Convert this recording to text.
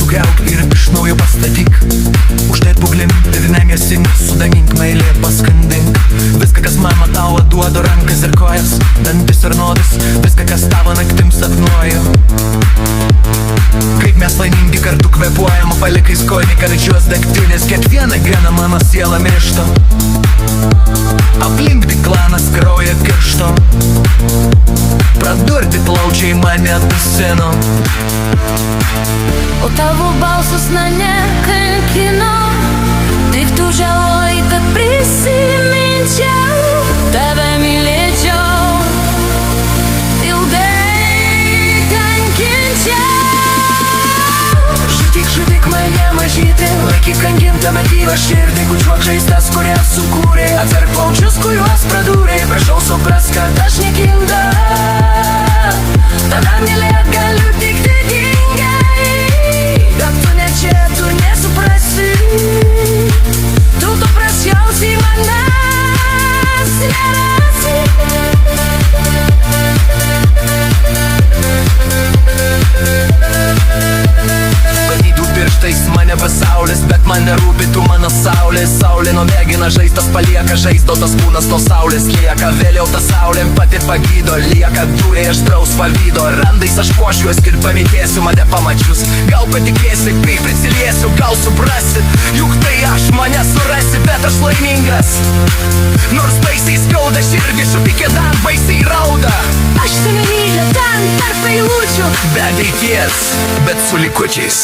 sugriauk ir iš naujo pastatyk. Uždėt puglim ir nemėsink, sudangink meilė paskandink. Viską, kas mama tau duoda, rankas ir kojas, dantis ir nodas, viską, kas tavo naktim sapnuoju. Kaip mes laimingi kartu kvepuojam, palikai skonį karčios degtinės. Kiekvieną dieną mano siela miršta, aplink tik klanas krauja kiršto. Pradurti plaučiai mane dusino. O tavo balsas mane kankino, taip tu žaloji, kad prisiminčiau, tave mylėčiau, ilgai kankinčiau. Žudyk mane mažyti, laikyk kankintame gyvą širdį. Bučiuok žaizdas, kurias sukūrė, atverk plaučius, kuriuos pradūrė. Prašau supras, kad aš niekinga, tada mylėt galiu tik dėkingai. Bet tu ne čia, tu nesuprasi, tu paprasčiausiai manęs nerasi. Bandytų pirštais mane pasaulis, bet man nerūpi tu mano saulė. Saulė numėgina žaizdas, palieka žaizdotas kūnas nuo saulės lieka. Vėliau ta saulė pati pagydo, lieka dūrė aštraus pavydo. Randais aš puošiuos ir pavydėsiu mane pamačius. Gal patikėsi, kai prisiliesiu, gal suprasit, juk tai aš, mane surasi, bet aš laimingas. Nors baisiai skauda širdį, šupikė dar baisiai rauda. Aš tave myliu ten tarp eilučių, Be ateities, bet su likučiais.